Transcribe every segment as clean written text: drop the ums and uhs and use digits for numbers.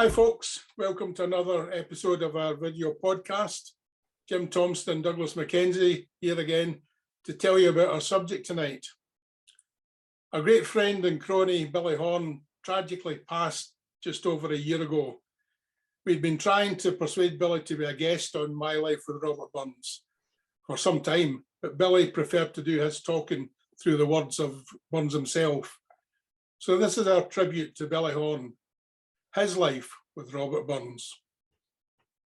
Hi folks, welcome to another episode of our video podcast. Jim Thompson and Douglas Mackenzie here again to tell you about our subject tonight. Our great friend and crony Billy Horne tragically passed just over a year ago. We'd been trying to persuade Billy to be a guest on My Life with Robert Burns for some time, but Billy preferred to do his talking through the words of Burns himself. So this is our tribute to Billy Horne, his life with Robert Burns.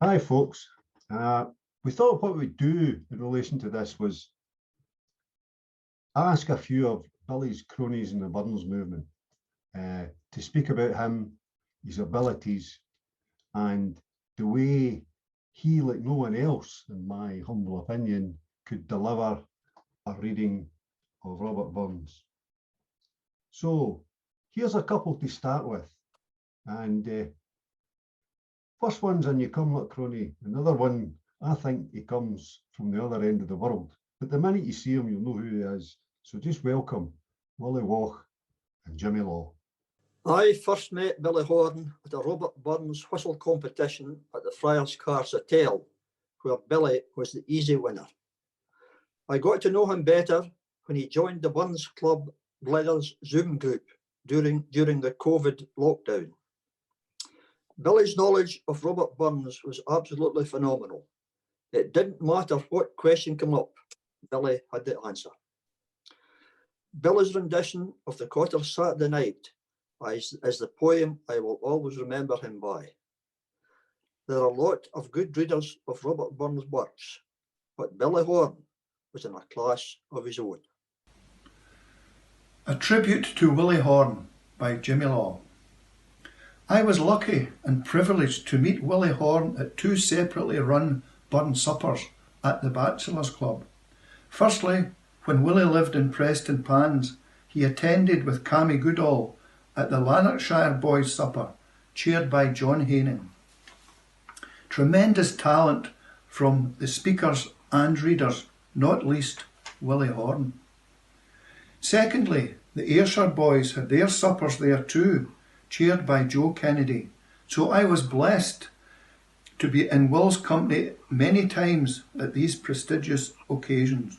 Hi folks, we thought what we'd do in relation to this was ask a few of Billy's cronies in the Burns movement to speak about him, his abilities, and the way he, like no one else, in my humble opinion, could deliver a reading of Robert Burns. So here's a couple to start with. And first one's a newcomer crony. Another one, I think he comes from the other end of the world. But the minute you see him, you'll know who he is. So just welcome Willie Walsh and Jimmy Law. I first met Billy Horne at a Robert Burns whistle competition at the Friars Cars Hotel, where Billy was the easy winner. I got to know him better when he joined the Burns Club Brothers Zoom group during the COVID lockdown. Billy's knowledge of Robert Burns was absolutely phenomenal. It didn't matter what question came up, Billy had the answer. Billy's rendition of the Cotter Saturday Night is the poem I will always remember him by. There are a lot of good readers of Robert Burns' works, but Billy Horne was in a class of his own. A Tribute to Willie Horne by Jimmy Law. I was lucky and privileged to meet Willie Horne at two separately run Burns suppers at the Bachelors Club. Firstly, when Willie lived in Preston Pans, he attended with Cammy Goodall at the Lanarkshire Boys Supper, chaired by John Haining. Tremendous talent from the speakers and readers, not least Willie Horne. Secondly, the Ayrshire Boys had their suppers there too, chaired by Joe Kennedy, so I was blessed to be in Will's company many times at these prestigious occasions.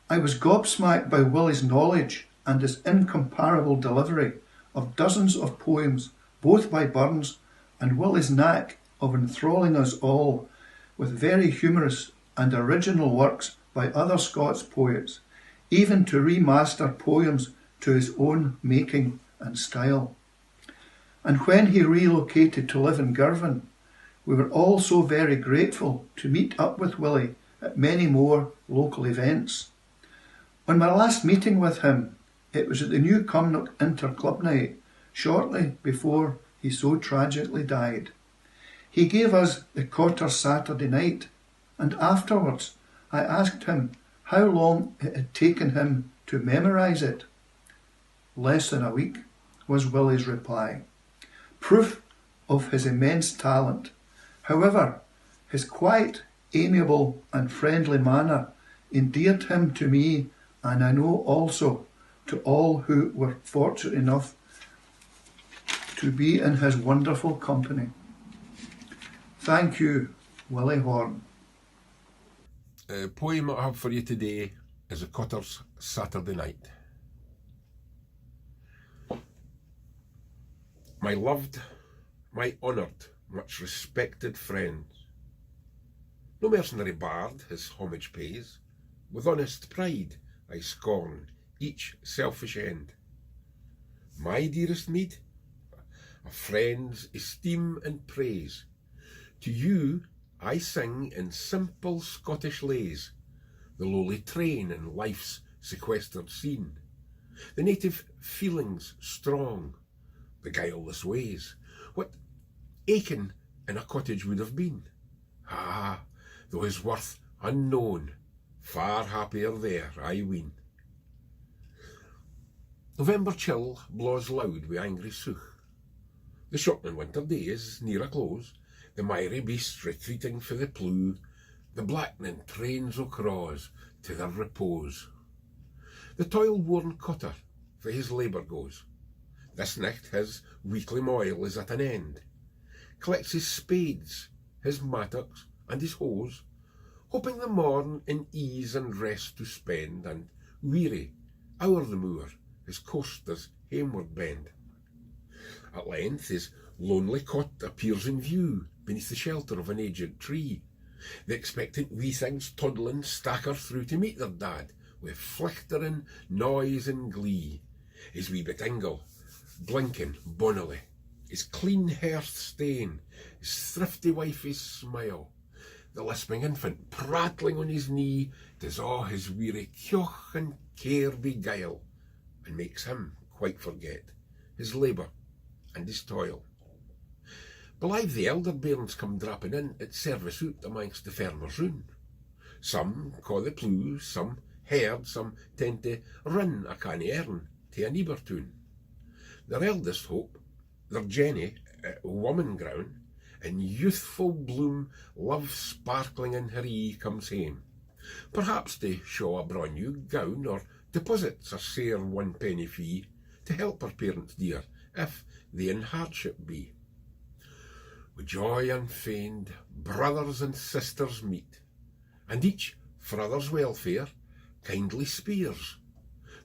I was gobsmacked by Willie's knowledge and his incomparable delivery of dozens of poems, both by Burns, and Willie's knack of enthralling us all with very humorous and original works by other Scots poets, even to remaster poems to his own making and style. And when he relocated to live in Girvan, we were all so very grateful to meet up with Willie at many more local events. On my last meeting with him, it was at the New Cumnock Inter-Club Night, shortly before he so tragically died. He gave us the Cotter Saturday Night, and afterwards I asked him how long it had taken him to memorise it. Less than a week, was Willie's reply. Proof of his immense talent. However, his quiet, amiable and friendly manner endeared him to me, and I know also to all who were fortunate enough to be in his wonderful company. Thank you, Willie Horne. The poem I have for you today is a Cotter's Saturday Night. My loved, my honoured, much respected friends, no mercenary bard his homage pays, with honest pride I scorn each selfish end. My dearest meed, a friend's esteem and praise, to you I sing in simple Scottish lays, the lowly train in life's sequestered scene, the native feelings strong, the guileless ways, what Aiken in a cottage would have been. Ah, though his worth unknown, far happier there, I ween. November chill blaws loud wi' angry sough. The shortening winter day is near a close, the miry beasts retreating for the pleugh, the blackening trains o' craws to their repose. The toil-worn Cotter for his labour goes. This nicht his weekly moil is at an end. collects his spades, his mattocks, and his hose, hoping the morn in ease and rest to spend, and weary, o'er the moor, his course does hameward bend. At length his lonely cot appears in view, beneath the shelter of an aged tree. The expectant wee things toddling stacker through to meet their dad, with flichtering noise and glee. His wee bit ingle, blinking bonnily, his clean hearth stain, his thrifty wifey's smile, the lisping infant prattling on his knee, does all his weary kyoch and care beguile, and makes him quite forget his labour and his toil. Belive the elder bairns come drapping in at service out amongst the farmers round. Some ca' the pleugh, some herd, some tend to run a canny earn to a neighbour toon. Their eldest hope, their Jenny, woman grown, in youthful bloom, love sparkling in her ee, comes hame, perhaps to show a braw new gown, or deposits a sair 1 penny fee to help her parents dear, if they in hardship be. With joy unfeigned, brothers and sisters meet, and each for other's welfare kindly speers.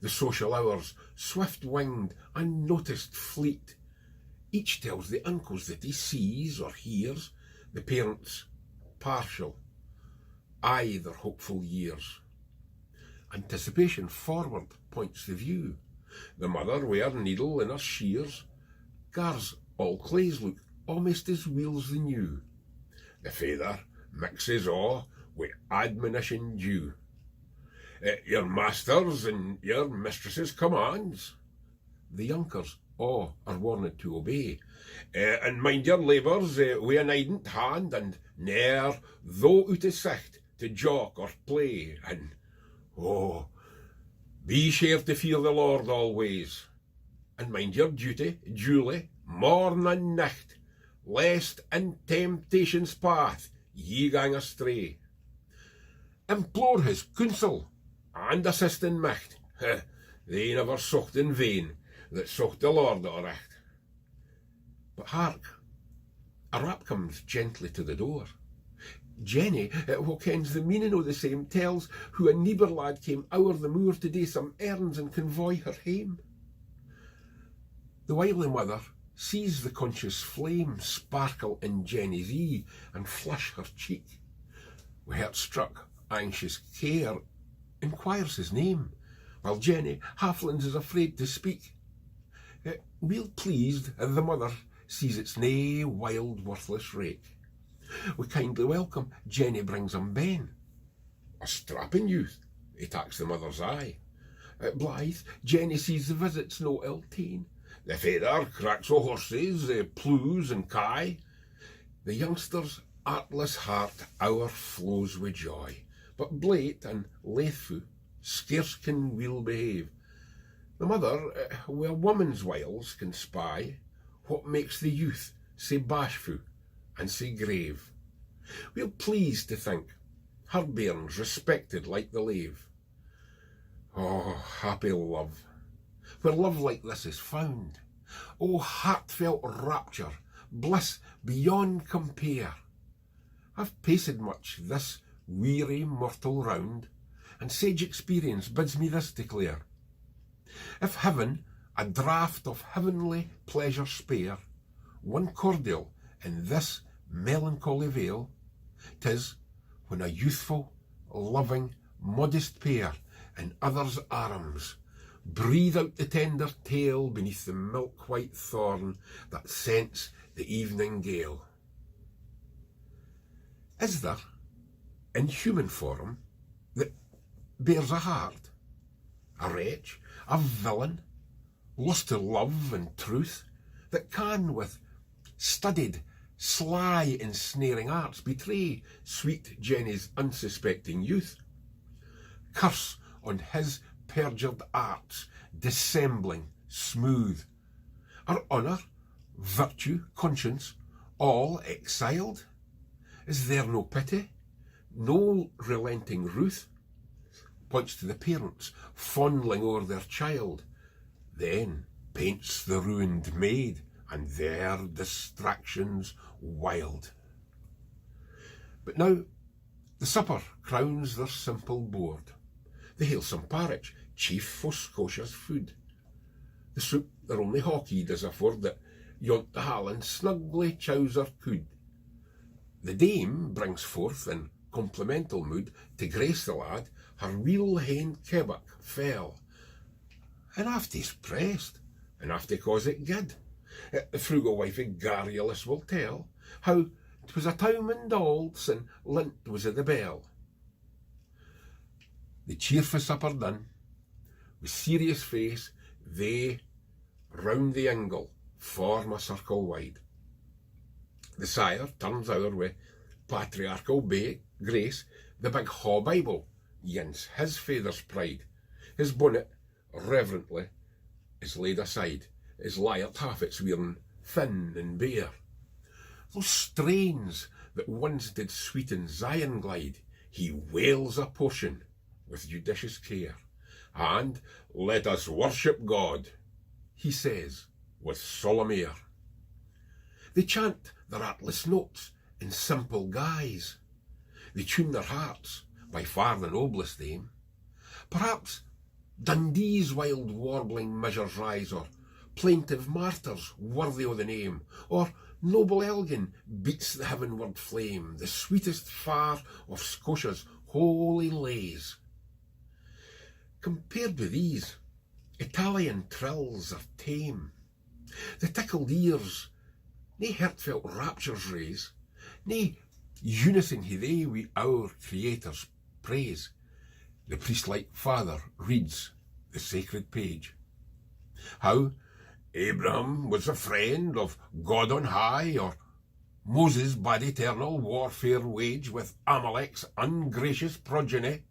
The social hours, swift-winged, unnoticed fleet. Each tells the uncles that he sees or hears, the parents partial, aye their hopeful years. Anticipation forward points the view. The mother wi' her needle and her shears, gars all clays look almost as wheels the new. The father mixes a' wi' admonition due. Your master's and your mistress's commands. The younkers all are warned to obey. And mind your labours wi' a nident hand, and ne'er, though out of sicht, to jock or play, and be sure to fear the Lord always, and mind your duty duly, morn and night, lest in temptation's path ye gang astray. Implore his counsel and assist in might. They never sought in vain that sought the Lord o'recht. But hark, a rap comes gently to the door. Jenny, who kens the meaning o' the same, tells who a neighbour lad came o'er the moor to do some errands and convoy her hame. The wily mother sees the conscious flame sparkle in Jenny's ee and flush her cheek. With heart-struck, anxious care, inquires his name, while Jenny, halflings, is afraid to speak. Weel pleased, the mother sees it's nae wild, worthless rake. With kindly welcome, Jenny brings him Ben. A strapping youth, he tacks the mother's eye. Blithe, Jenny sees the visit's no ill ta'en. The father cracks o' horses, ploughs and kye. The youngster's artless heart o'erflows with joy, but blate and laithfu scarce can weel behave. The mother, wi' a woman's wiles, can spy what makes the youth sae bashfu and sae grave. We're pleased to think her bairns respected like the lave. Oh, happy love, where love like this is found. Oh, heartfelt rapture, bliss beyond compare. I've paced much this weary mortal round, and sage experience bids me this declare. If heaven a draught of heavenly pleasure spare, one cordial in this melancholy vale, 'tis when a youthful, loving, modest pair in others' arms breathe out the tender tale beneath the milk-white thorn that scents the evening gale. Is there, in human form, that bears a heart, a wretch, a villain, lost to love and truth, that can, with studied, sly, ensnaring arts, betray sweet Jenny's unsuspecting youth? Curse on his perjured arts, dissembling, smooth. Are honour, virtue, conscience, all exiled? Is there no pity, no relenting ruth? Points to the parents fondling o'er their child, then paints the ruined maid and their distractions wild. But now the supper crowns their simple board. They hail some porridge, chief for Scotia's food. The soup their only hockey does afford that yont the Halland snugly chows her could. The dame brings forth in complimental mood to grace the lad her weel hain kebbuck fell. And after's pressed, and after cause it good. The frugal wifey garrulous will tell how 'twas a time and old sin lint was at the bell. The cheerfu' supper done, with serious face, they round the ingle form a circle wide. The sire turns over with patriarchal grace the big Haw Bible, yince his father's pride. His bonnet reverently is laid aside, his lyre taffet's wearing thin and bare. Those strains that once did sweeten Zion glide, he wails a portion with judicious care. And let us worship God, he says with solemn air. They chant their artless notes in simple guise. They tune their hearts by far the noblest aim. Perhaps Dundee's wild warbling measures rise, or plaintive martyrs worthy o' the name, or noble Elgin beats the heavenward flame, the sweetest far of Scotia's holy lays. Compared with these, Italian trills are tame. The tickled ears nae heartfelt raptures raise, nae unison he they wi' our Creator's praise. The priest-like father reads the sacred page. How Abraham was a friend of God on high, or Moses bade eternal warfare wage with Amalek's ungracious progeny,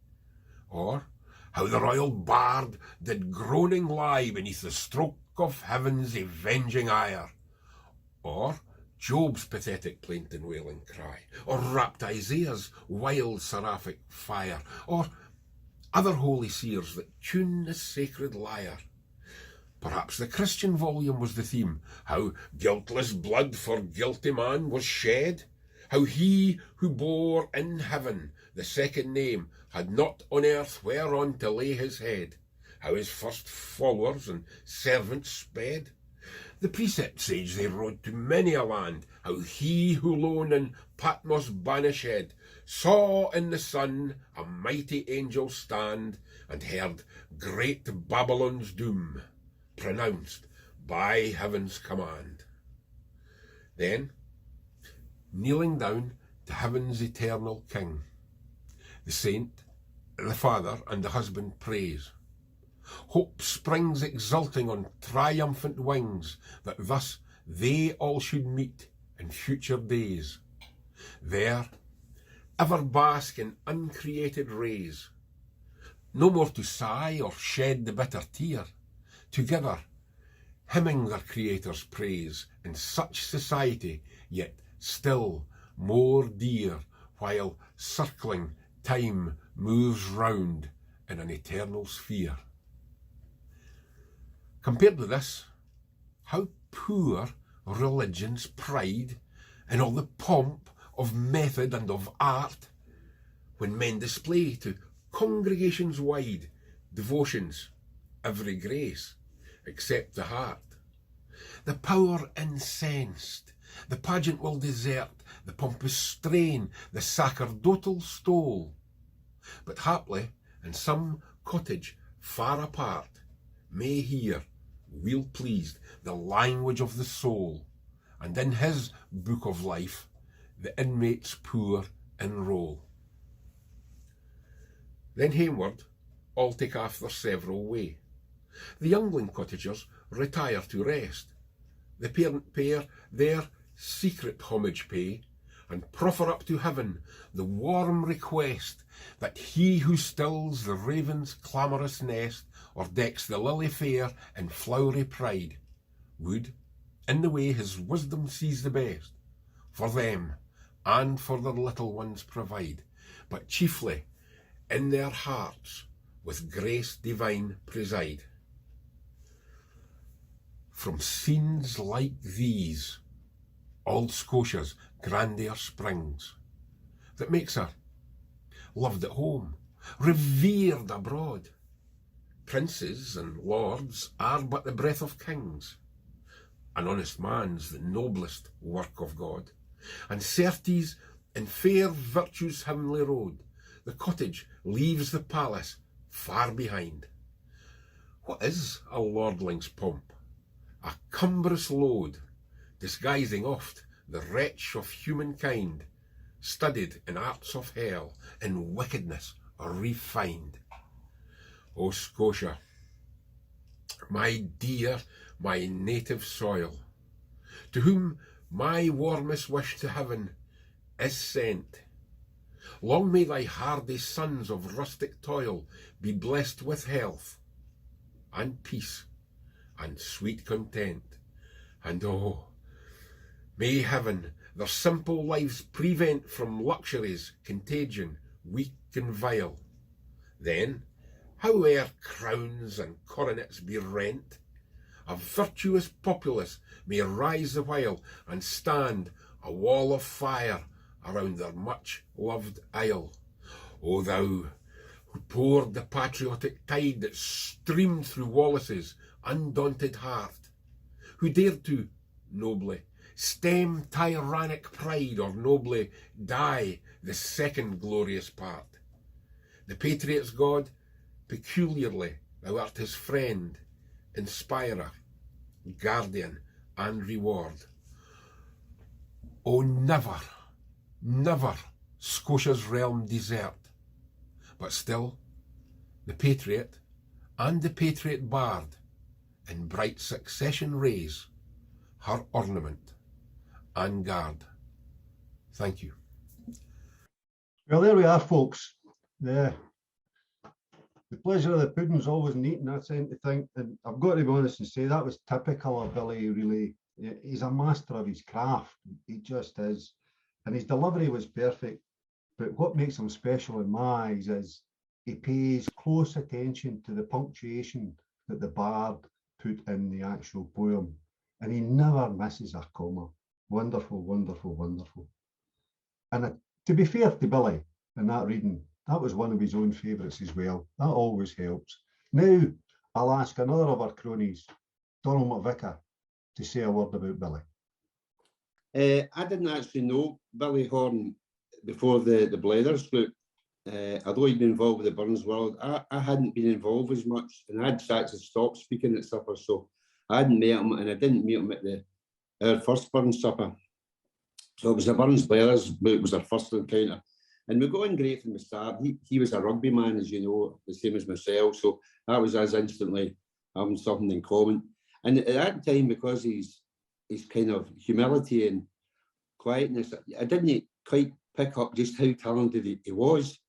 or how the royal bard did groaning lie beneath the stroke of heaven's avenging ire, or Job's pathetic plaint and wailing cry, or rapt Isaiah's wild seraphic fire, or other holy seers that tune the sacred lyre. Perhaps the Christian volume was the theme, how guiltless blood for guilty man was shed, how he who bore in heaven the second name had not on earth whereon to lay his head, how his first followers and servants sped. The precept sage they rode to many a land, how he who lone in Patmos banished saw in the sun a mighty angel stand, and heard great Babylon's doom pronounced by heaven's command. Then, kneeling down to heaven's eternal King, the saint, the father, and the husband praise. Hope springs exulting on triumphant wings, that thus they all should meet in future days. There, ever bask in uncreated rays, no more to sigh or shed the bitter tear, together hymning their Creator's praise in such society, yet still more dear, while circling time moves round in an eternal sphere. Compared with this, how poor religion's pride in all the pomp of method and of art, when men display to congregations wide devotions, every grace, except the heart. The power incensed, the pageant will desert, the pompous strain, the sacerdotal stole. But haply, in some cottage far apart, may hear, weel pleased, the language of the soul, and in his book of life the inmates poor enroll. Then homeward all take off their several way. The youngling cottagers retire to rest. The parent pair their secret homage pay, and proffer up to heaven the warm request that he who stills the raven's clamorous nest, or decks the lily fair in flowery pride, would, in the way his wisdom sees the best, for them and for their little ones provide, but chiefly in their hearts with grace divine preside. from scenes like these, old Scotia's grandeur springs, that makes her loved at home, revered abroad. Princes and lords are but the breath of kings. An honest man's the noblest work of God, and certes in fair virtue's heavenly road, the cottage leaves the palace far behind. What is a lordling's pomp? A cumbrous load, disguising oft the wretch of humankind, studied in arts of hell, in wickedness refined. O Scotia, my dear, my native soil, to whom my warmest wish to heaven is sent, long may thy hardy sons of rustic toil be blessed with health and peace and sweet content. And oh, may heaven their simple lives prevent from luxury's contagion, weak and vile. Then, howe'er crowns and coronets be rent, a virtuous populace may rise the while and stand a wall of fire around their much-loved isle. O thou, who poured the patriotic tide that streamed through Wallace's undaunted heart, who dared to, nobly, stem tyrannic pride or nobly die the second glorious part. The patriot's God, peculiarly thou art his friend, inspirer, guardian, and reward. O never, never Scotia's realm desert, but still the patriot and the patriot bard in bright succession raise her ornament and guard. Thank you. Well, there we are, folks. The pleasure of the pudding's always neat, and I tend to think, and I've got to be honest and say that was typical of Billy, really. He's a master of his craft. He just is. And his delivery was perfect. But what makes him special in my eyes is he pays close attention to the punctuation that the bard put in the actual poem. And he never misses a comma. Wonderful, wonderful, wonderful. And to be fair to Billy in that reading, that was one of his own favourites as well. That always helps. Now, I'll ask another of our cronies, Donald McVicker, to say a word about Billy. I didn't actually know Billy Horne before the Blathers book. Although he'd been involved with the Burns World, I hadn't been involved as much, and I'd actually stopped speaking at supper, so I hadn't met him, and I didn't meet him at our first Burns supper. So it was the Burns Blathers book was our first encounter. And we got on great from the start. He was a rugby man, as you know, the same as myself. So that was us instantly having something in common. And at that time, because his kind of humility and quietness, I didn't quite pick up just how talented he was.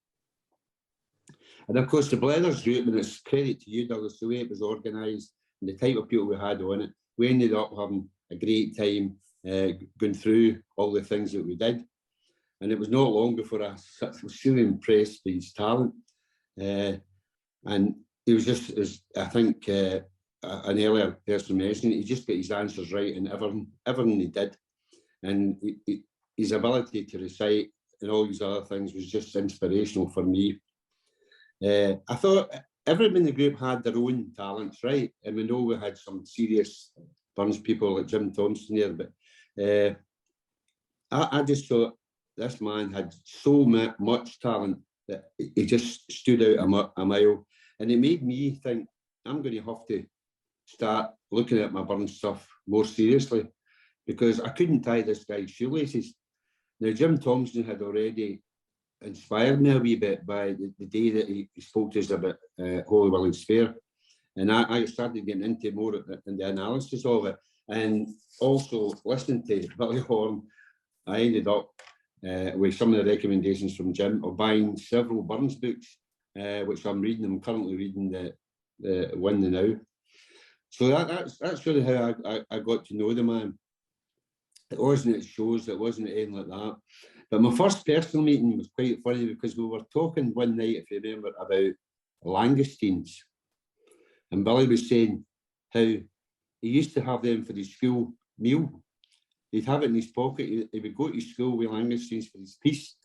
And of course, the Blathers group, and it's credit to you, Douglas, the way it was organised and the type of people we had on it, we ended up having a great time going through all the things that we did. And it was not long before I was really impressed with his talent. And he was just, as I think an earlier person mentioned, he just got his answers right in everything he did. And his ability to recite and all these other things was just inspirational for me. I thought everyone in the group had their own talents, right? And we know we had some serious Burns people like Jim Thompson there, but I just thought this man had so much talent that he just stood out a mile. And it made me think, I'm going to have to start looking at my Burns stuff more seriously, because I couldn't tie this guy's shoelaces. Now, Jim Thompson had already inspired me a wee bit by the day that he spoke to us about Holy Willie's Fair. And I started getting into more in the analysis of it. And also listening to Billy Horne, I ended up with some of the recommendations from Jim of buying several Burns books, which I'm reading. I'm currently reading the Win the Now. So that's really how I got to know the man. It wasn't at shows, it wasn't anything like that. But my first personal meeting was quite funny, because we were talking one night, if you remember, about langoustines. And Billy was saying how he used to have them for his school meal. He'd have it in his pocket. He would go to school with langoustines for his piece.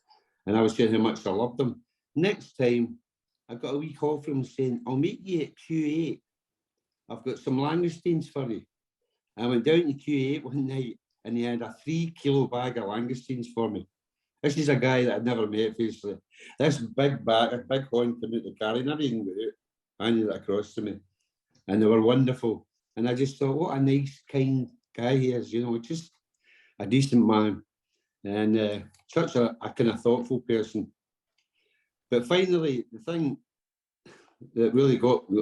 And I was saying how much I loved them. Next time, I got a wee call from him saying, I'll meet you at Q8. I've got some langoustines for you. I went down to Q8 one night and he had a 3-kilo bag of langoustines for me. This is a guy that I'd never met physically. This big bag, a big horn came out the car, he never even got out, handed it across to me. And they were wonderful. And I just thought, what a nice, kind guy he is, you know, just a decent man. And such a kind of thoughtful person. But finally, the thing that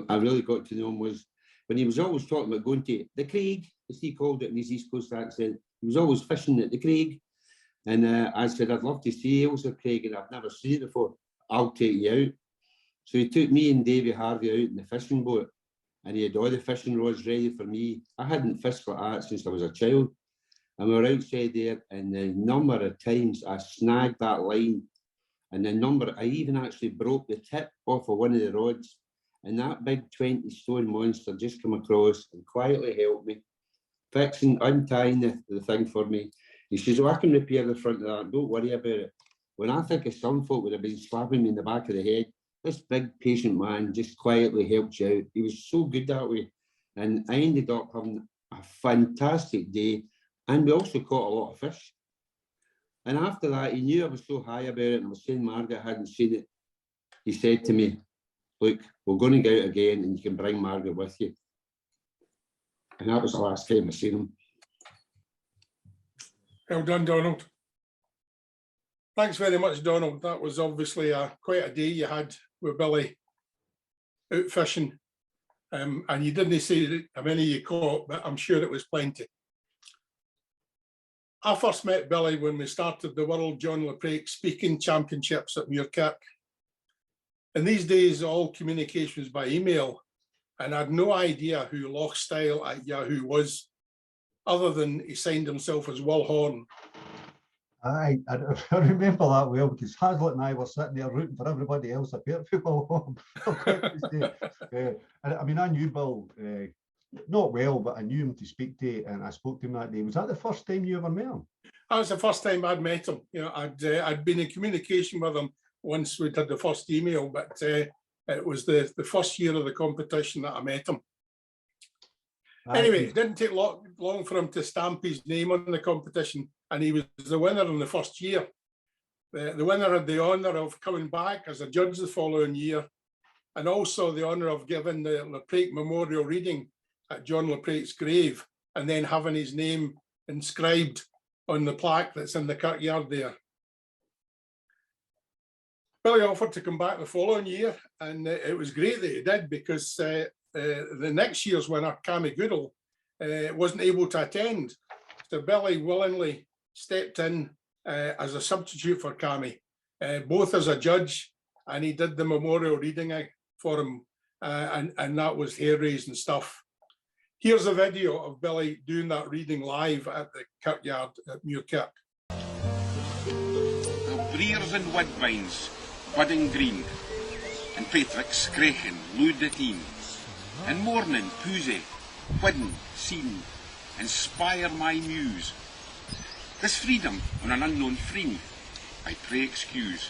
I really got to know him was when he was always talking about going to the Craig, as he called it in his East Coast accent. He was always fishing at the Craig. And I said, I'd love to see Ailsa Craig, and I've never seen it before. I'll take you out. So he took me and Davy Harvey out in the fishing boat, and he had all the fishing rods ready for me. I hadn't fished like that since I was a child. And we were outside there, and the number of times I snagged that line, and I even actually broke the tip off of one of the rods, and that big 20-stone monster just came across and quietly helped me, untying the thing for me. He says, oh, I can repair the front of that, don't worry about it. When I think of some folk would have been slapping me in the back of the head, this big patient man just quietly helped you out. He was so good that way. And I ended up having a fantastic day. And we also caught a lot of fish. And after that, he knew I was so high about it, and I was saying Margaret hadn't seen it. He said to me, look, we're going to go out again and you can bring Margaret with you. And that was the last time I seen him. Well done, Donald. Thanks very much, Donald. That was obviously quite a day you had with Billy out fishing. And you didn't say how many you caught, but I'm sure it was plenty. I first met Billy when we started the World John LePrake Speaking Championships at Muirkirk. In these days, all communication was by email, and I had no idea who Lochstyle at Yahoo was, other than he signed himself as Will Horne. I remember that well, because Hazlitt and I were sitting there rooting for everybody else apart from Will Horne. I mean, I knew Bill not well, but I knew him to speak to, and I spoke to him that day. Was that the first time you ever met him? That was the first time I'd met him. You know, I'd been in communication with him once we'd had the first email, but it was the first year of the competition that I met him. Anyway, it didn't take long for him to stamp his name on the competition, and he was the winner in the first year. The winner had the honour of coming back as a judge the following year, and also the honour of giving the LePrake Memorial reading at John LePrake's grave, and then having his name inscribed on the plaque that's in the kirkyard there. Billy offered to come back the following year, and it was great that he did, because the next year's winner, Cammy Goodall, wasn't able to attend. So Billy willingly stepped in as a substitute for Cammy, both as a judge, and he did the memorial reading for him, and that was hair-raising stuff. Here's a video of Billy doing that reading live at the kirkyard at Muirkirk. The briers and woodbines budding green, and Patrick screeching loud at een, and morning poosy, whiddin, seen, inspire my muse. This freedom on an unknown friend, I pray excuse.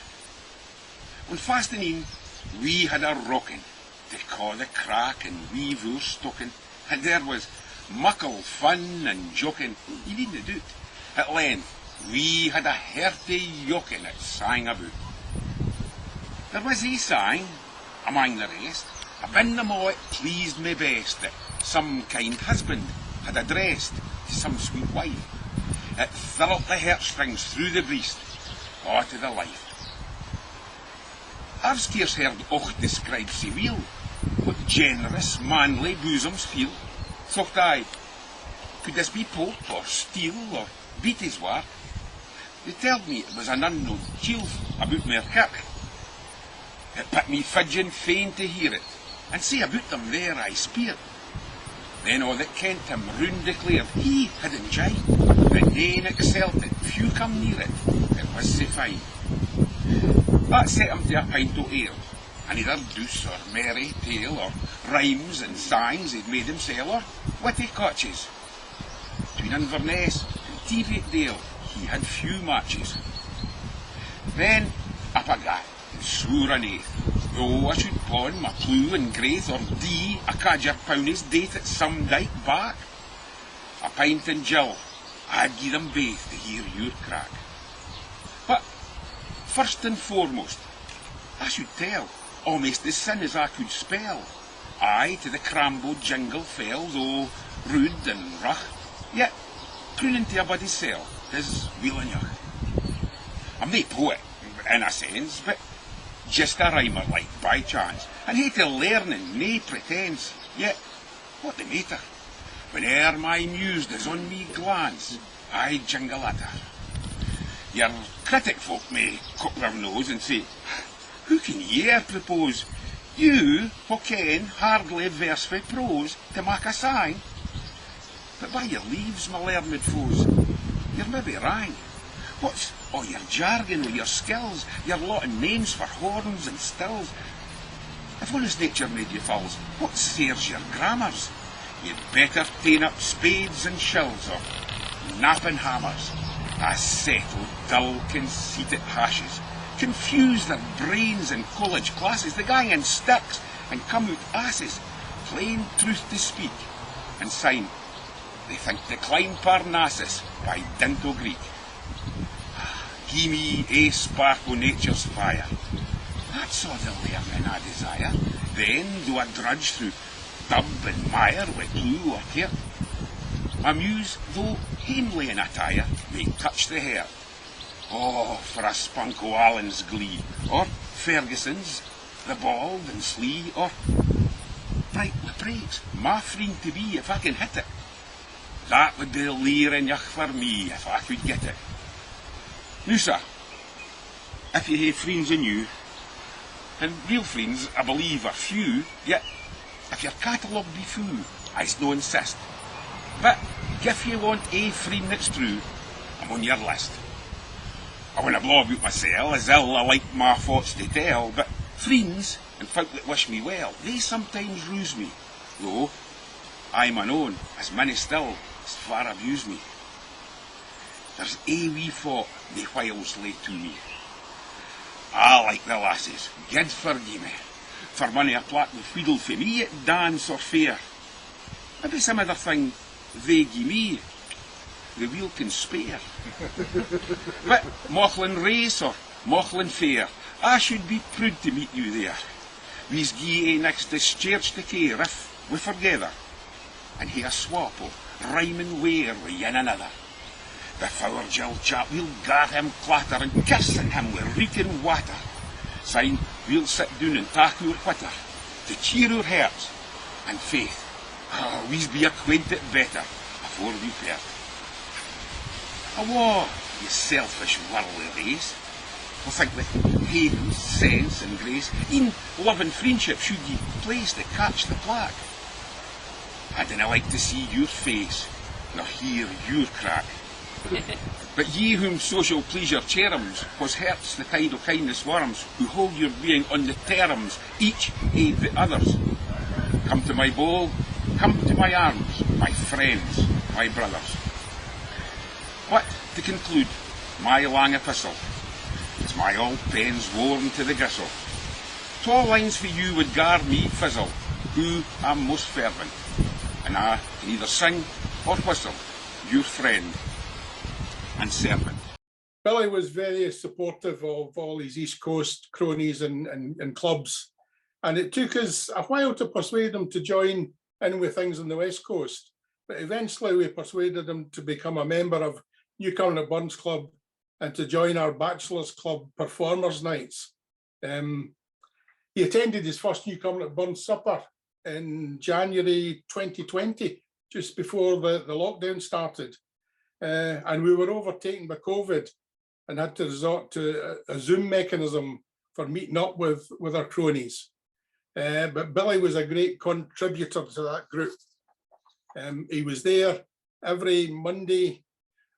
On fast and een, we had a rockin', to caw the crack and we voor stockin', and there was muckle fun and joking, you needn't doubt. At length, we had a hearty yokin' that sang about. There was he sang, among the rest, a bin them all it pleased me best, that some kind husband had addressed to some sweet wife. It thrilled the heartstrings through the breast, all to the life. I've scarce heard aught described sae weel, what generous, manly bosoms feel. Thought I, could this be polt or steel or beaties war? They told me it was an unknown chield about Muirkirk. It put me fidging fain to hear it, and say about them there I speered. Then all that kent him round declared he hadn't jied, and nane excelled it, few come near it, it was sae fine. That set him to a pint o' ale, and either douce or merry tale, or rhymes and signs he'd made himself, or witty cotches. Between Inverness and Teviotdale he had few matches. Then up I got, and swore an oath, though I should pawn my plew and graith, or dee a cadger powny's date at some dyke back. A pint and Jill, I'd gie them baith to hear your crack. But first and foremost, I should tell, almost as sin as I could spell, aye to the crambo jingle fell, though rude and rough, yet crooning to a body's cell, is weel enough. I'm nae poet, in a sense, but just a rhymer like by chance, and hae to learning, nae pretence, yet what the matter? Whene'er my muse does on me glance, I jingle at her. Your critic folk may cock their nose and say, who can ye propose? You, who ken hardly verse frae prose, to mak a sign? But by your leaves, my learned foes, you're maybe wrang. What's all your jargon or your skills, your lot of names for horns and stills? If honest nature made you fools, what sares your grammars? You'd better ta'en up spades and shills, or napping hammers. A set o' dull, conceited hashes, confuse their brains in college classes, the gang in sticks, and come out asses, plain truth to speak, and sign, they think to climb Parnassus by dint o' Greek. Gie me a spark o' nature's fire, that's all the learning I desire. Then do I drudge through dub and mire with clue or care. My muse, though hamely in attire, may touch the hair. Oh, for a spunk o' Allen's glee, or Ferguson's, the bald and slee, or bright with praise, my friend to be if I can hit it. That would be the leer enough for me if I could get it. Now, sir, if you hae friends in you, and real friends, I believe, are few, yet if your catalogue be fou, I's no insist. But if you want a friend that's true, I'm on your list. I winna blow about mysel, as ill I like my thoughts to tell, but friends, and folk that wish me well, they sometimes ruse me, though I'm unknown, as many still, as far abuse me. There's a wee thought they whiles lay to me. I like the lasses, God forgie me, for money a plot with wheedle for me at dance or fair. Maybe some other thing they gie me, the wheel can spare. But Mauchline race or Mauchline fair, I should be proud to meet you there. We's gie next this church to care if we forgether, and hae a swap o' rhyming wear with yin another. The foul Jill chap, we'll gar him clatter and kissing him with reeking water. Syne, we'll sit down and talk our whitter, to cheer our hearts, and faith, we's be acquainted better before we part. Awa, ye selfish worldly race, I think with haven, sense and grace, in love and friendship should ye place to catch the plague. I dinna like to see your face, nor hear your crack. But ye whom social pleasure charms, was hurts the tide o' kindness worms, who hold your being on the terms, each aid the others. Come to my ball, come to my arms, my friends, my brothers. But, to conclude, my lang epistle, as my old pen's worn to the gristle, 12 lines for you would gar me fizzle, who am most fervent, and I can either sing or whistle, your friend and servant. Billy was very supportive of all his East Coast cronies and clubs, and it took us a while to persuade him to join in with things on the West Coast, but eventually we persuaded him to become a member of Newcomer at Burns Club and to join our Bachelors Club Performers Nights. He attended his first Newcomer at Burns supper in January 2020, just before the lockdown started. And we were overtaken by COVID and had to resort to a Zoom mechanism for meeting up with our cronies. But Billy was a great contributor to that group. He was there every Monday,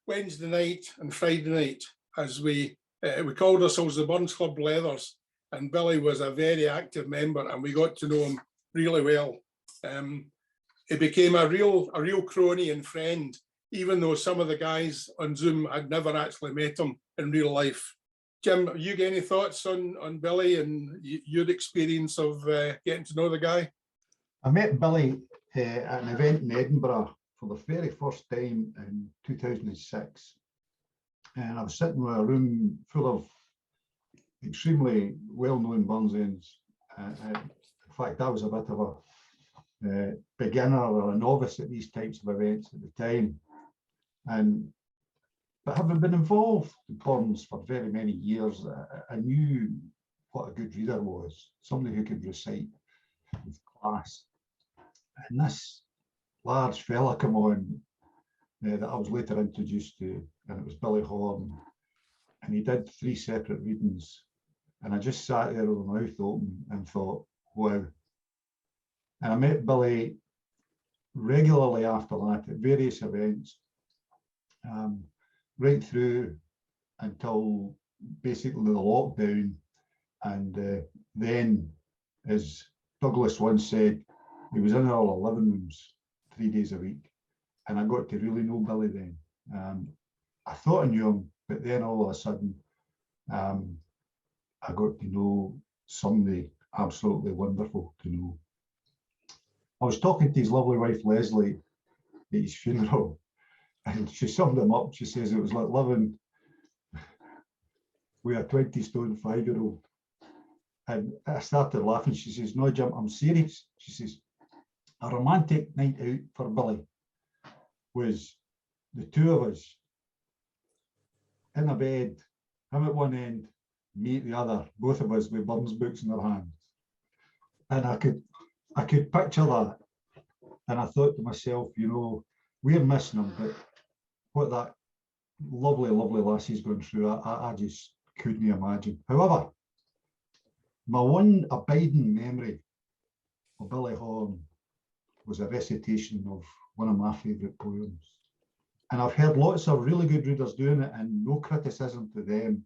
Wednesday night and Friday night as we called ourselves the Burns Club Leathers, and Billy was a very active member, and we got to know him really well. He became a real crony and friend, even though some of the guys on Zoom had never actually met him in real life. Jim, you got any thoughts on Billy and your experience of getting to know the guy? I met Billy at an event in Edinburgh for the very first time in 2006. And I was sitting with a room full of extremely well-known Burnsends. In fact, I was a bit of a beginner or a novice at these types of events at the time. But having been involved in Burns for very many years, I knew what a good reader was, somebody who could recite with class. And this large fella come on that I was later introduced to, and it was Billy Horne, and he did 3 separate readings, and I just sat there with my mouth open and thought, wow. And I met Billy regularly after that at various events, right through until basically the lockdown. And then, as Douglas once said, he was in our living rooms 3 days a week, and I got to really know Billy then. I thought I knew him, but then all of a sudden, I got to know somebody absolutely wonderful to know. I was talking to his lovely wife Leslie at his funeral, and she summed him up. She says it was like living with a 20-stone 5-year-old. And I started laughing. She says, no, Jim, I'm serious. She says, a romantic night out for Billy was the two of us in a bed, him at one end, me at the other, both of us with Burns books in our hands. And I could picture that. And I thought to myself, you know, we're missing him, but what that lovely, lovely lassie's going through, I just couldn't imagine. However, my one abiding memory of Billy Horne was a recitation of one of my favourite poems. And I've heard lots of really good readers doing it, and no criticism to them,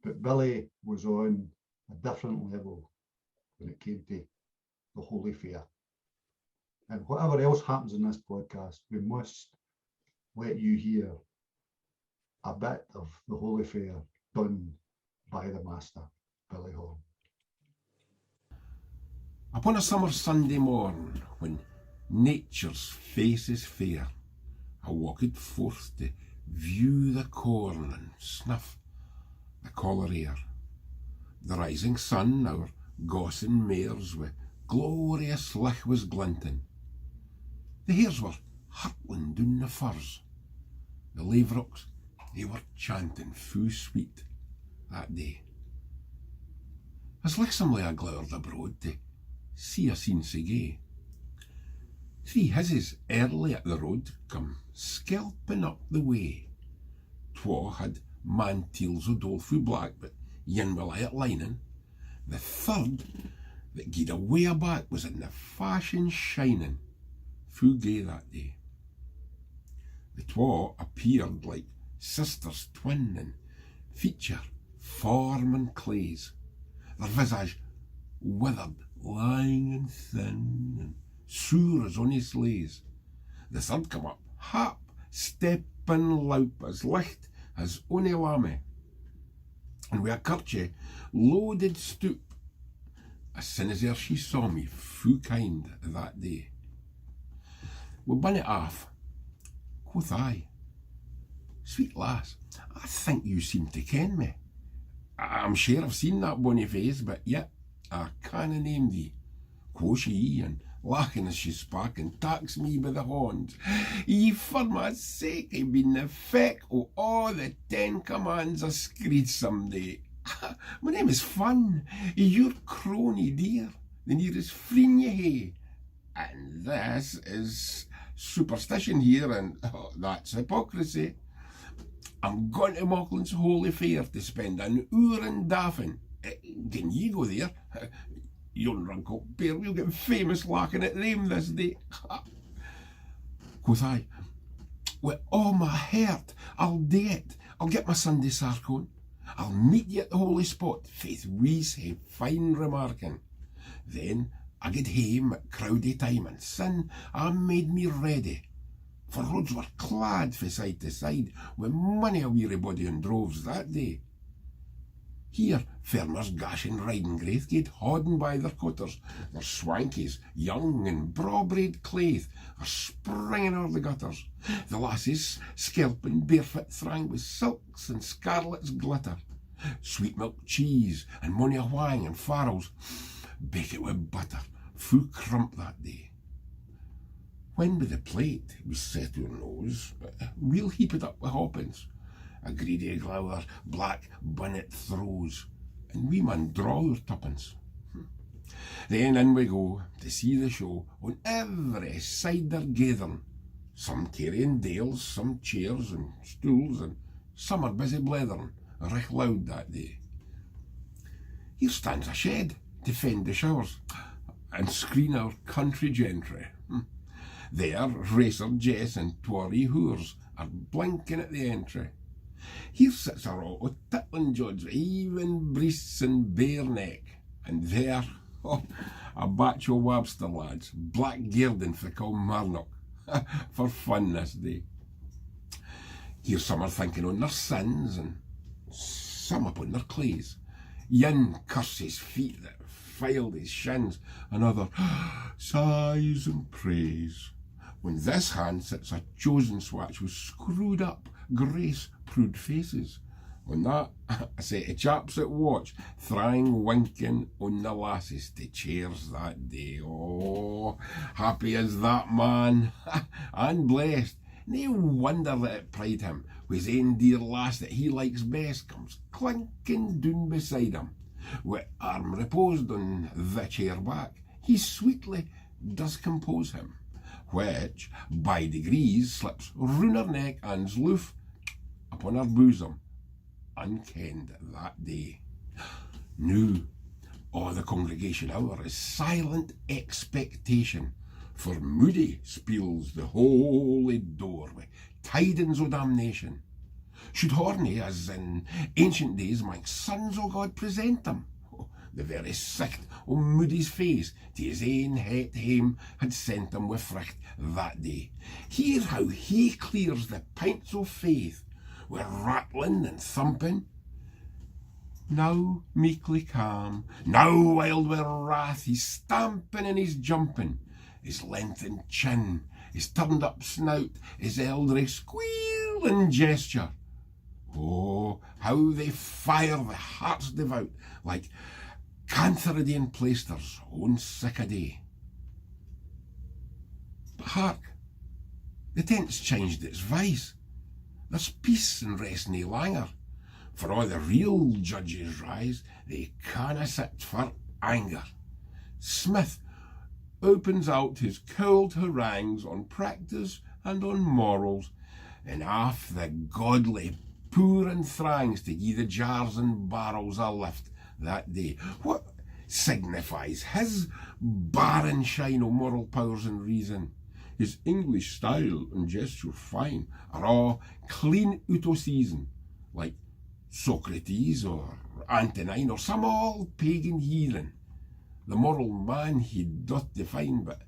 but Billy was on a different level when it came to the Holy Fair. And whatever else happens in this podcast, we must let you hear a bit of the Holy Fair done by the master, Billy Horne. Upon a summer Sunday morn, when nature's face is fair, I walked forth to view the corn and snuff the collar air. The rising sun, our gossin mares with glorious licht was glinting. The hares were hurtling down the furze. The lavrocks, they were chanting fu sweet that day. As lixomly I glowered abroad to see a scene sae gay. 3 hisses early at the road come skelping up the way. Twa had manteels o' doleful black, but yin wi' light linen. The third that gied away aback was in the fashion shining, fu gay that day. The twa appeared like sisters twin in feature, form and clays, their visage withered, lying and thin, and sure as ony slays. The third come up, hap, stepping loup, as licht as ony lammy, and wi' a kerchie loaded stoop, as soon as e'er she saw me, fu kind that day. We bunnet off. Quoth I, sweet lass, I think you seem to ken me. I'm sure I've seen that bonny face, but yet I canna name thee. Quo she, and laughing as she spak, and taks me by the horns. Ye, for my sake, I've been the feck o' all the 10 commands I screed some day. My name is Fun, your crony dear, the nearest friend ye hae. And this is superstition here, and that's hypocrisy. I'm going to Mauchlin's Holy Fair to spend an hour in Daffin. Can ye go there? Yon Runcle Bear, we'll get famous lacking at Rame this day. Quoth I, with all my heart, I'll do it. I'll get my Sunday sark on. I'll meet ye at the holy spot, faith we say fine remarking. Then I get hame at crowdy time, and sin I made me ready. For roads were clad fae side to side, with many a weary body in droves that day. Here farmers gashing riding graith gaed hodden by their cotters, their swankies, young and braw-braid claith, are springing o'er the gutters. The lasses skelping barefoot thrang with silks and scarlets glitter. Sweet milk cheese and mony a whang and farrels, bake it with butter, fu crump that day. When with the plate we set our nose, we'll heap it up with hoppins. A greedy glower black bunnet throws, and we mun draw our tuppence. Then in we go to see the show, on every side they're gathering. Some carrying dales, some chairs and stools, and some are busy blethering, rich loud that day. Here stands a shed to fend the showers, and screen our country gentry. There racer Jess and Tory Hoors are blinking at the entry. Here sits a rot o' tittling judge with even breasts and bare neck, and there, a batch o' Wabster lads, black gearding for Kilmarnock, for fun this day. Here some are thinking on their sins, and some upon their clays. Yin curse his feet that filed his shins, another sighs and prays. When this hand sits a chosen swatch with screwed up, grace-prood faces. On that, a set of chaps at watch, thrang winking on the lasses to chairs that day. Oh, happy is that man, and blessed. No wonder that it pride him, his ain dear lass that he likes best comes clinking down beside him. With arm reposed on the chair back, he sweetly does compose him, which by degrees slips round her neck and's loof upon her bosom, unkenned that day. Now, all the congregation hour is silent expectation, for Moody spiels the holy door with tidings o' damnation. Should Horne, as in ancient days, my sons o' God present them, the very sicht o' Moody's face to his ain het hame had sent him with fricht that day. Hear how he clears the pints o' faith with rattling and thumping. Now meekly calm, now wild with wrath, he's stamping and he's jumping. His lengthened chin, his turned up snout, his elderly squeal and gesture. Oh, how they fire the hearts devout, like cantharidian plaisters on sick a day. But hark, the tent's changed its vice. There's peace and rest nae langer. For all the real judges rise, they canna sit for anger. Smith opens out his cold harangues on practice and on morals, and half the godly poor and thrangs to gie the jars and barrels a lift that day. What signifies his barren shine o' moral powers and reason? His English style and gesture fine are all clean out o' season, like Socrates or Antonine or some old pagan heathen. The moral man he doth define, but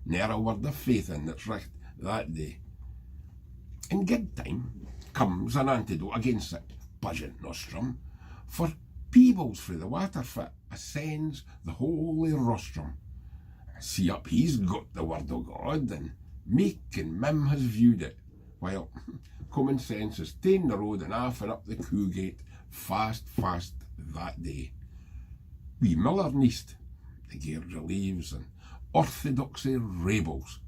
ne'er a word of faith in that's richt that day. In good time comes an antidote against it, budget nostrum, for Peebles frae the Waterfoot ascends the holy rostrum. See up, he's got the word o' God, and Meek and Mim has viewed it, while common sense has ta'en the road and off and up the Coogate fast that day. Wee Miller neist, the Gairdre leaves, and orthodoxy rabbles,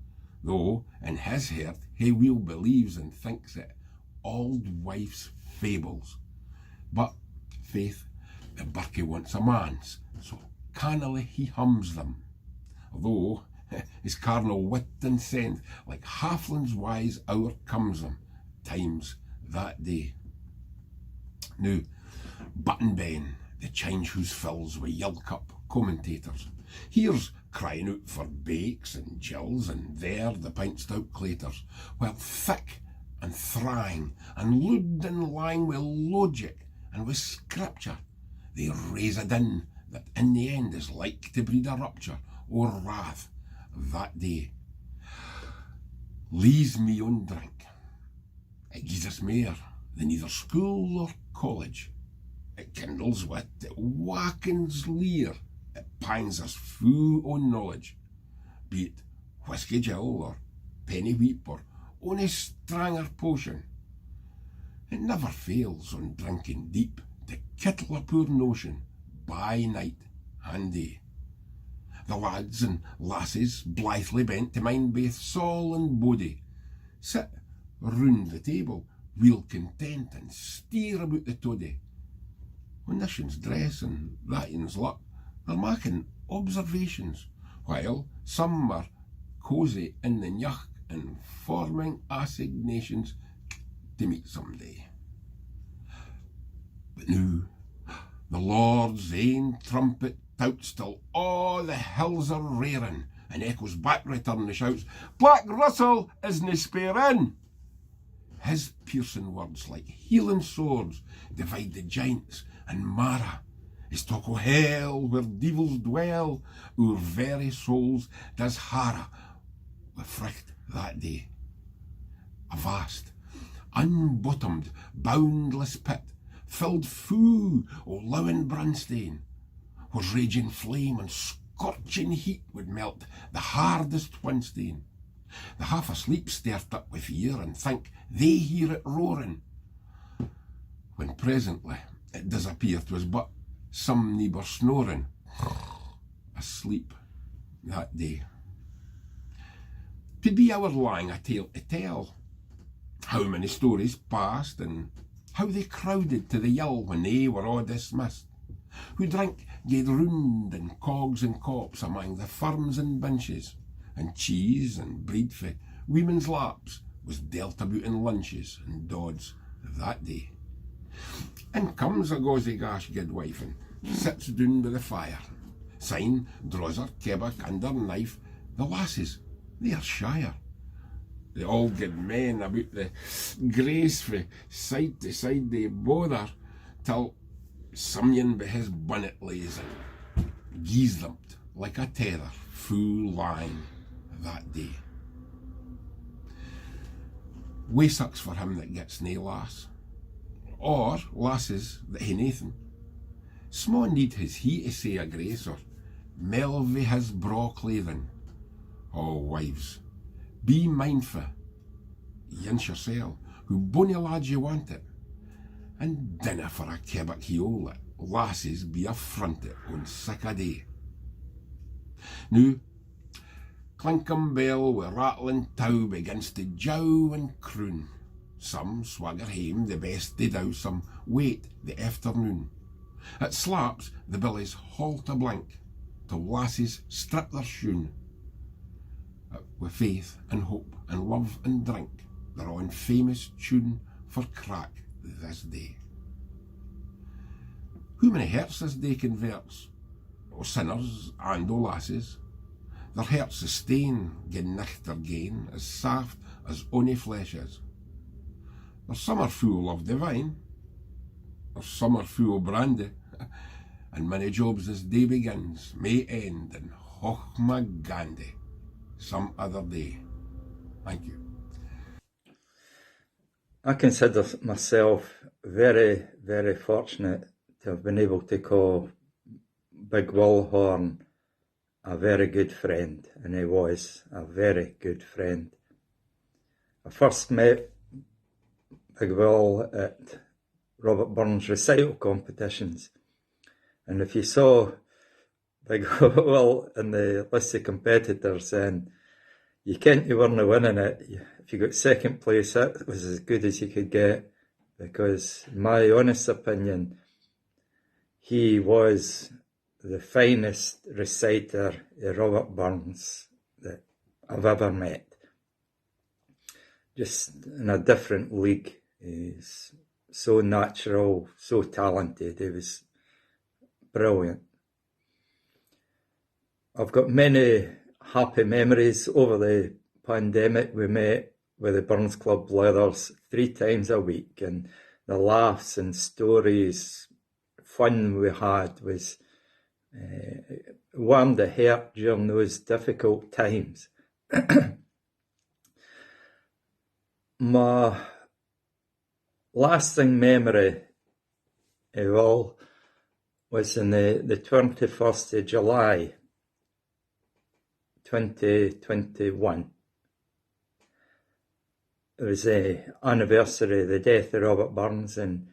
though in his heart he weel believes and thinks it auld wife's fables. But faith, the Birkie wants a man's, so cannily he hums them, although his carnal wit and sense, like halflings wise, overcomes them times that day. Now, Button Ben, the change hoose fills with Yilcup commentators, here's crying out for bakes and gills, and there the pint stout claters, while thick and thrang and lewd and lying with logic and with scripture they raise a din that in the end is like to breed a rupture or wrath that day. Lees me on drink. It gies us mair than either school or college. It kindles wit, it wakens leer, it pines us fu on knowledge. Be it whisky Jill or penny wheep or ony stranger potion. It never fails on drinking deep to kittle a poor notion by night and day. The lads and lasses, blithely bent to mind baith soul and body, sit round the table, weel content, and steer about the toddy. When this ane's dress and that ane's luck, they're making observations, while some are cosy in the yuck and forming assignations to meet some day. But now, the Lord's ain trumpet touts till all the hills are raring, and echoes back return the shouts, Black Russell isna sparing. His piercing words like healing swords divide the giants and Mara. His talk o' hell where devils dwell, our very souls does harra wi' fricht that day. A vast, unbottomed, boundless pit, filled fu o' lowen brunstain, where raging flame and scorching heat would melt the hardest whinstane. The half asleep start up with ear and think they hear it roaring, when presently it does appear 'twas but some neighbour snoring, asleep that day. 'Twould be our lang a tale to tell, how many stories passed and how they crowded to the yill when they were all dismissed, who drink gaed round in cogs and cops among the firms and benches, and cheese and breed for women's laps was dealt about in lunches and dodds that day. In comes a gauzy gash guidwife and sits down by the fire. Syne draws her kebbuck and her knife. The lasses, they are shyer. The all good men about the grace frae side to side they bother, till someone by his bonnet lays and gies them like a tether full line that day. Way sucks for him that gets nae lass, or lasses that hae naething. Sma need has he to say a grace or melvy his braw cleathing. Oh, wives, be mindful, yinch yoursel, who bonny lads you want it, and dinna for a kebbuck heol that lasses be affronted on sic a day. Now, clinkum bell wi' rattling tow begins to jow and croon. Some swagger hame the best they dow, some wait the afternoon. At slaps the billies halt a blink, till lasses strip their shoon. With faith and hope and love and drink, they're on famous tune for crack this day. Who many hearts this day converts, o sinners and o lasses, their hearts sustain, gin nicht gain, as saft as ony flesh is. There's some are full of divine, there's some are full of brandy, and many jobs this day begins may end in Hochmagandi some other day. Thank you. I consider myself very, very fortunate to have been able to call Big Will Horne a very good friend, and he was a very good friend. I first met Big Will at Robert Burns' recital competitions, and if you saw Big Will in the list of competitors, then you kent you weren't winning it. If you got second place, that was as good as you could get, because in my honest opinion, he was the finest reciter of Robert Burns that I've ever met. Just in a different league. He's so natural, so talented. He was brilliant. I've got many happy memories over the pandemic. We met with the Burns Club Leathers 3 times a week, and the laughs and stories, fun we had was warmed the heart during those difficult times. My lasting memory of all was in the 21st of July 2021. It was the anniversary of the death of Robert Burns, and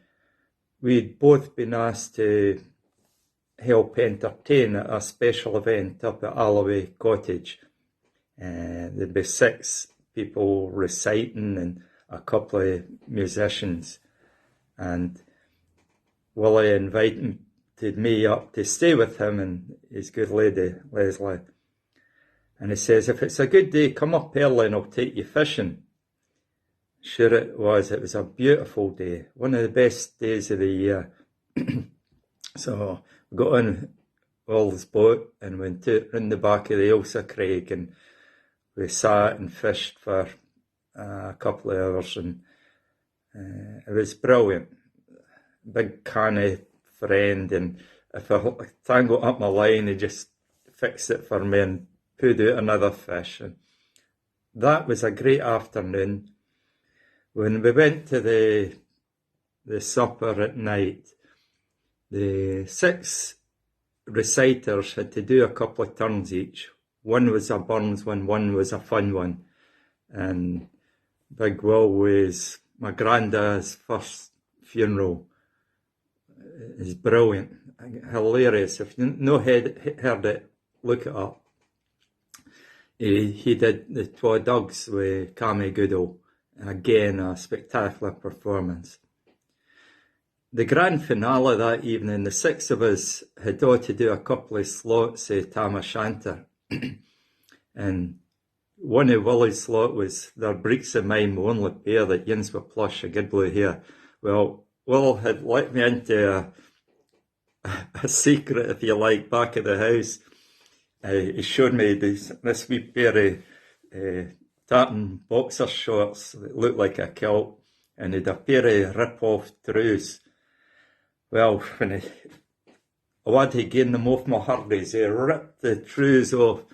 we'd both been asked to help entertain at a special event up at Alloway Cottage. There'd be 6 people reciting and a couple of musicians, and Willie invited me up to stay with him and his good lady Leslie, and he says, if it's a good day, come up early and I'll take you fishing. Sure it was a beautiful day, one of the best days of the year. So we got on Will's boat and went out in the back of the Ailsa Craig, and we sat and fished for a couple of hours, and it was brilliant. Big canny friend, and if I tangled up my line, he just fixed it for me and pulled out another fish. And that was a great afternoon. When we went to the supper at night, the 6 reciters had to do a couple of turns each. One was a Burns one was a fun one. And Big Will was my granddad's first funeral. It's brilliant, hilarious. If you've not heard it, look it up. He did the Twa Dogs with Cammy Goodall. Again, a spectacular performance. The grand finale that evening, the 6 of us had all to do a couple of slots of Tam O'Shanter. And one of Willie's slot was Their Breeks of Mine, my only pair that yins with plush, a good blue hair. Well, Will had let me into a secret, if you like, back at the house. He showed me this wee pair of tartan boxer shorts that looked like a kilt, and he'd a pair of rip-off trews. Well, when I had to gain them off my hurdies, he ripped the trews off,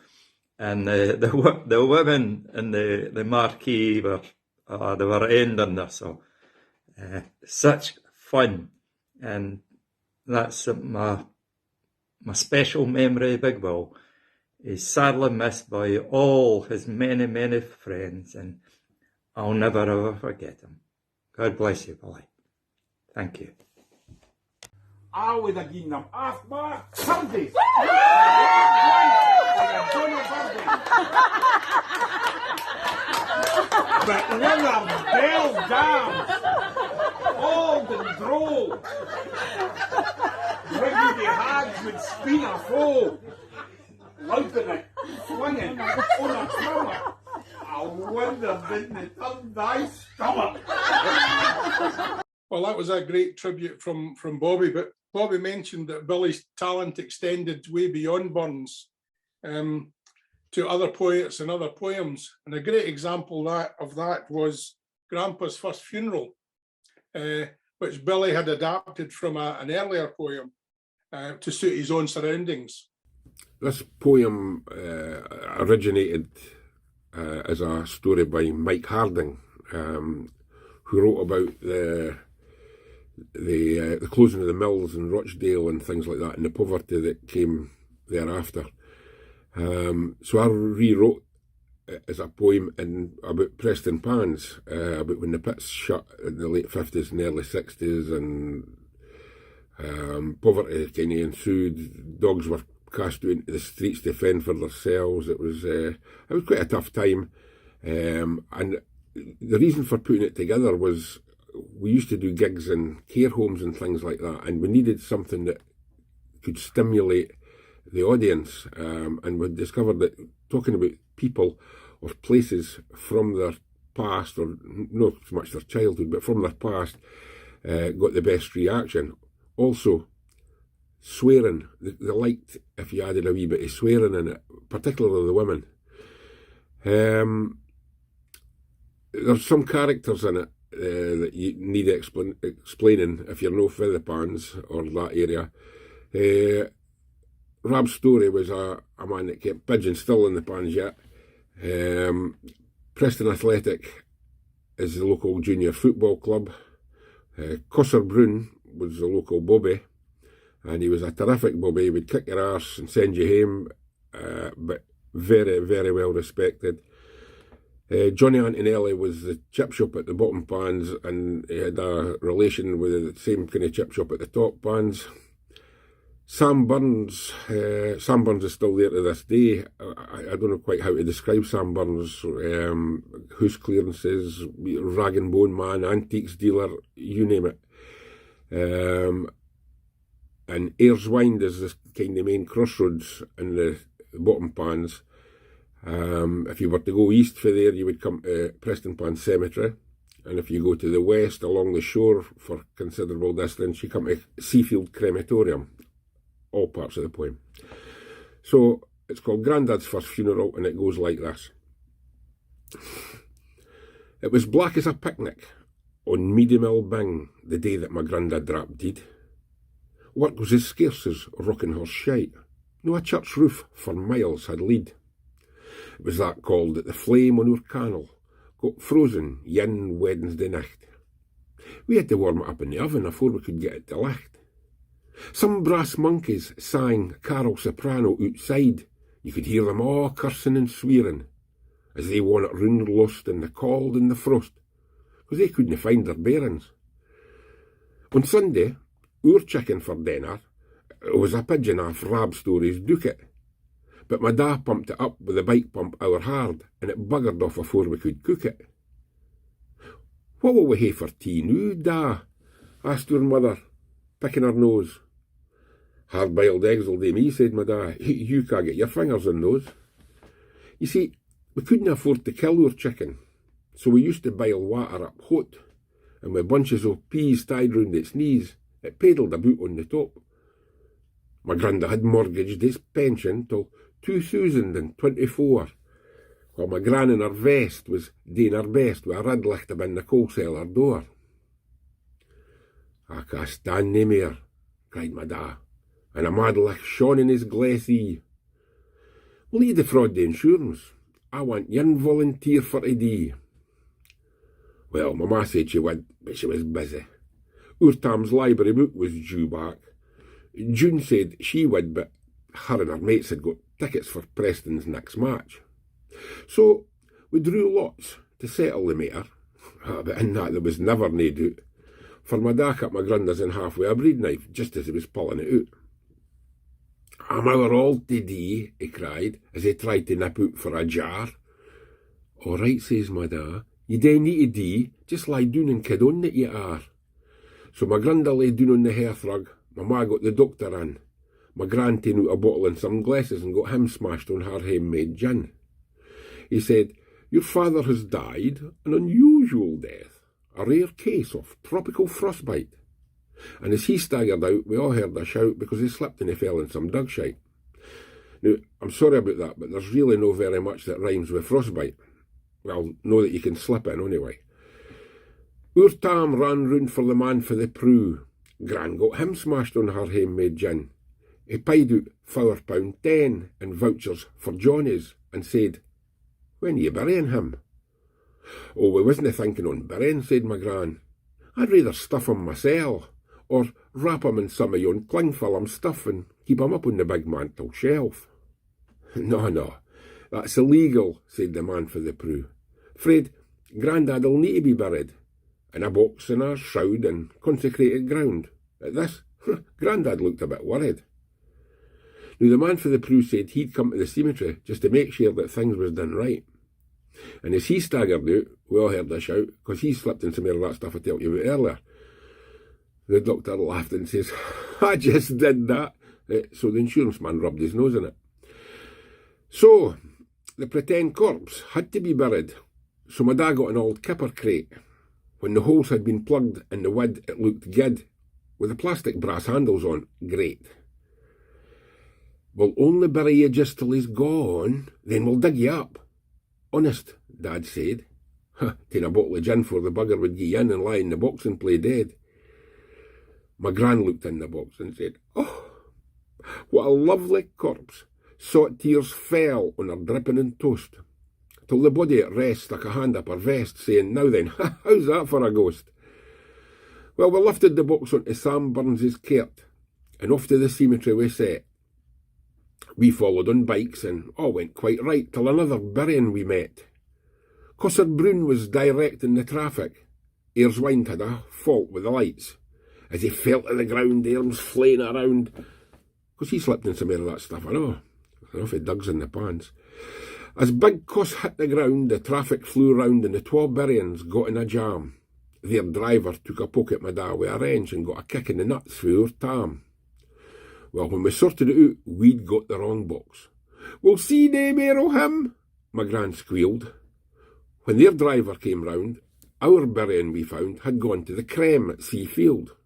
and the women in the marquee were they were ending there. So such fun, and that's my special memory of Big Will. He's sadly missed by all his many, many friends, and I'll never ever forget him. God bless you, Willie. Thank you. I would have given them half my Sundays. But when I'm bell down, old and droll, regular hags with spin a foe, louping it, swinging on a trummer. I wonder didn't it turn thy stomach. Well, that was a great tribute from Bobby, but Bobby mentioned that Billy's talent extended way beyond Burns to other poets and other poems. And a great example of that was Grandpa's First Funeral, which Billy had adapted from an earlier poem to suit his own surroundings. This poem originated as a story by Mike Harding, who wrote about the closing of the mills in Rochdale and things like that, and the poverty that came thereafter. So I rewrote it as a poem about Preston Pans, about when the pits shut in the late 50s and early 60s, and poverty kind of ensued. Dogs were cast out into the streets to fend for themselves. It was quite a tough time, and the reason for putting it together was we used to do gigs in care homes and things like that, and we needed something that could stimulate the audience, and we discovered that talking about people or places from their past, or not so much their childhood, but from their past, got the best reaction. Also, swearing, they liked if you added a wee bit of swearing in it, particularly the women. There's some characters in it that you need explaining if you're no for the pans or that area. Rob Story was a man that kept pigeons still in the pans yet. Preston Athletic is the local junior football club. Cotter Brun was the local bobby, and he was a terrific bobby. He would kick your arse and send you home, but very, very well respected. Johnny Antonelli was the chip shop at the bottom pans, and he had a relation with the same kind of chip shop at the top pans. Sam Burns is still there to this day. I don't know quite how to describe Sam Burns. House clearances, rag and bone man, antiques dealer, you name it. And Ayreswind is this kind of main crossroads in the bottom pans. If you were to go east for there, you would come to Preston Pans Cemetery. And if you go to the west along the shore for considerable distance, you come to Seafield Crematorium. All parts of the poem. So it's called Grandad's First Funeral, and it goes like this. It was black as a picnic on Meady Mill Bing the day that my grandad dropped dead. Work was as scarce as rocking horse shite. No a church roof for miles had lead. It was that called that the flame on our cannel got frozen yin Wednesday night. We had to warm it up in the oven afore we could get it to licht. Some brass monkeys sang carol soprano outside. You could hear them all cursing and swearing as they wanted round lost in the cold and the frost, because they couldn't find their bearings. On Sunday, our chicken for dinner was a pigeon off Rab Story's ducat, but my da pumped it up with a bike pump hour hard, and it buggered off afore we could cook it. What will we hae for tea noo, da? Asked our mother, picking her nose. Hard-boiled eggs will do me, said my da. You can't get your fingers in those. You see, we couldn't afford to kill our chicken, so we used to boil water up hot, and with bunches of peas tied round its knees, it paddled about on the top. My granda had mortgaged his pension till 2024, while my gran in her vest was doing her best with a red licht abin the coal cellar door. I can't stand nae mair, cried my da, and a mad licht shone in his glass eye. Will you defraud the insurance? I want yon volunteer for to die. Well, my ma said she would, but she was busy. Our Tam's library book was due back. June said she would, but her and her mates had got tickets for Preston's next match. So we drew lots to settle the matter, but in that there was never nae doubt, for my da cut my granders in half with a bread knife just as he was pulling it out. "Am our all to die?" he cried, as he tried to nip out for a jar. "All right," says my da, "you don't need to die, just lie down and kid on that you are." So my granda lay down on the hearthrug, my ma got the doctor in, my gran ta'en out a bottle and some glasses and got him smashed on her home-made gin. He said, "Your father has died an unusual death, a rare case of tropical frostbite." And as he staggered out, we all heard a shout because he slipped and he fell in some dug shite. Now, I'm sorry about that, but there's really no very much that rhymes with frostbite. Well, no that you can slip in anyway. Our Tam ran round for the man for the prue. Gran got him smashed on her home-made gin. He paid out £4.10 in vouchers for Johnny's and said, "When are you burying him?" "Oh, we wasn't thinking on burying," said my gran. "I'd rather stuff him mysel, or wrap him in some of yon cling film stuff and keep him up on the big mantel shelf." No, that's illegal," said the man for the prue. "'Fraid Grandad'll need to be buried in a box and a shroud and consecrated ground." At this, Grandad looked a bit worried. Now, the man for the prue said he'd come to the cemetery just to make sure that things was done right. And as he staggered out, we all heard a shout, because he slipped in some of that stuff I told you about earlier. The doctor laughed and says, "I just did that." So the insurance man rubbed his nose in it. So, the pretend corpse had to be buried. So my dad got an old kipper crate. When the holes had been plugged in the wood, it looked good. With the plastic brass handles on, great. "We'll only bury you just till he's gone, then we'll dig you up." "Honest," Dad said. Take a bottle of gin for the bugger would get in and lie in the box and play dead. My gran looked in the box and said, "Oh, what a lovely corpse." Salt tears fell on her dripping and toast, till the body at rest stuck a hand up her vest, saying, "Now then, how's that for a ghost?" Well, we lifted the box onto Sam Burns's cart, and off to the cemetery we set. We followed on bikes, and all went quite right, till another burying we met. Cotter Brown was directing the traffic. Earswind had a fault with the lights. As he fell to the ground, the arms flaying around, 'cause he slipped in some more of that stuff, I know if he dugs in the pants. As big Cos hit the ground, the traffic flew round and the twa buryings got in a jam. Their driver took a poke at my dad with a wrench and got a kick in the nuts through our tam. Well, when we sorted it out, we'd got the wrong box. "We'll see nae mair o' him," my gran squealed. When their driver came round, our burying we found had gone to the Creme at Seafield.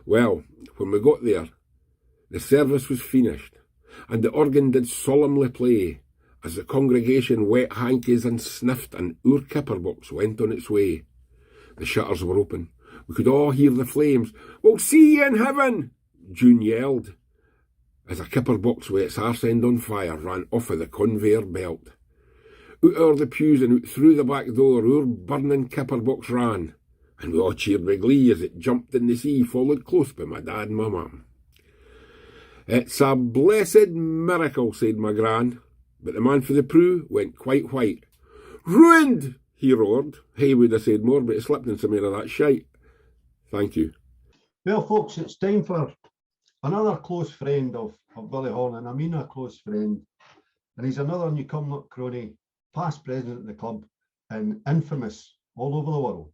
Well, when we got there, the service was finished, and the organ did solemnly play, as the congregation wet hankies and sniffed, and our kipper box went on its way. The shutters were open. We could all hear the flames. "We'll see ye in heaven," June yelled, as a kipper box with its arse end on fire ran off of the conveyor belt. Out o'er the pews and out through the back door, our burning kipper box ran, and we all cheered with glee as it jumped in the sea, followed close by my dad and my mum. "It's a blessed miracle," said my gran, but the man for the prow went quite white. "Ruined!" he roared. He would have said more, but he slipped in some more of that shite. Thank you. Well, folks, it's time for another close friend of Billy Horne, and I mean a close friend. And he's another Newcomnut crony, past president of the club, and infamous all over the world.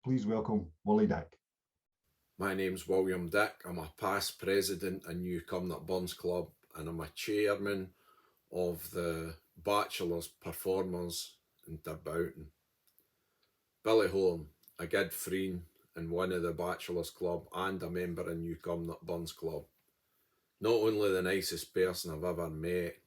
Please welcome Willie Dick. My name's William Dick. I'm a past president of Newcomnut Burns Club, and I'm a chairman of the Bachelors Performers in Durboughton. Billy Horne, a good friend and one of the Bachelors Club and a member of Newcomnut Burns Club. Not only the nicest person I've ever met,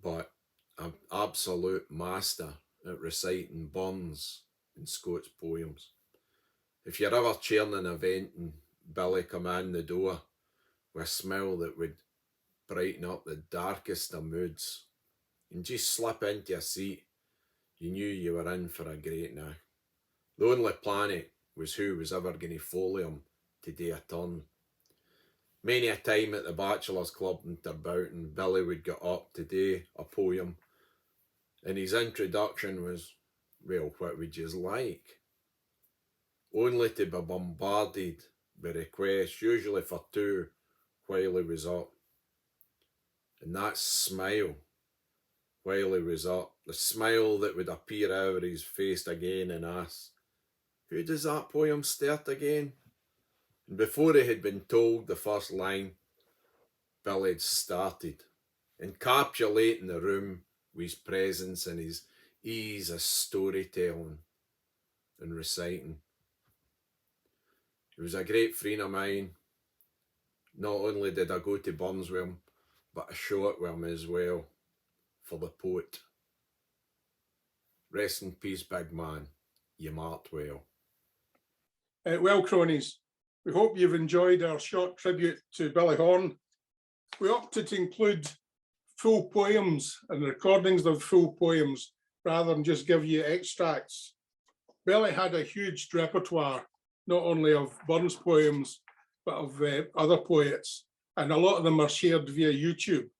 but an absolute master at reciting Burns and Scots poems. If you're ever chairing an event and Billy come in the door with a smile that would brighten up the darkest of moods and just slip into a seat, you knew you were in for a great night. The only planet was who was ever going to follow him to do a turn. Many a time at the Bachelors Club in Durboughton, Billy would get up to do a poem, and his introduction was, "Well, what would you like?" Only to be bombarded with requests, usually for two, while he was up. And that smile, while he was up, the smile that would appear over his face again and ask, "Who does that poem start again?" And before he had been told the first line, Billy had started, encapsulating the room with his presence and his ease of storytelling and reciting. He was a great friend of mine. Not only did I go to Burns with him, but I shot with him as well for the poet. Rest in peace, big man. You marked well. Well, cronies, we hope you've enjoyed our short tribute to Billy Horne. We opted to include full poems and recordings of full poems rather than just give you extracts. Billy had a huge repertoire, not only of Burns poems, but of other poets, and a lot of them are shared via YouTube.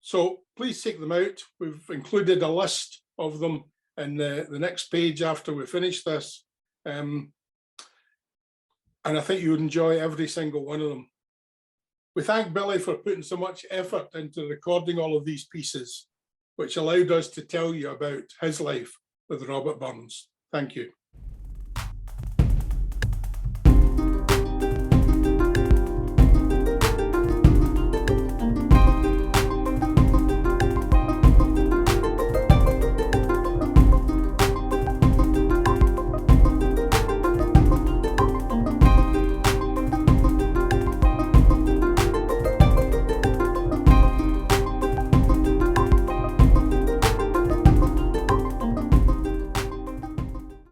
So please take them out. We've included a list of them in the next page after we finish this. And I think you would enjoy every single one of them. We thank Billy for putting so much effort into recording all of these pieces, which allowed us to tell you about his life with Robert Burns. Thank you.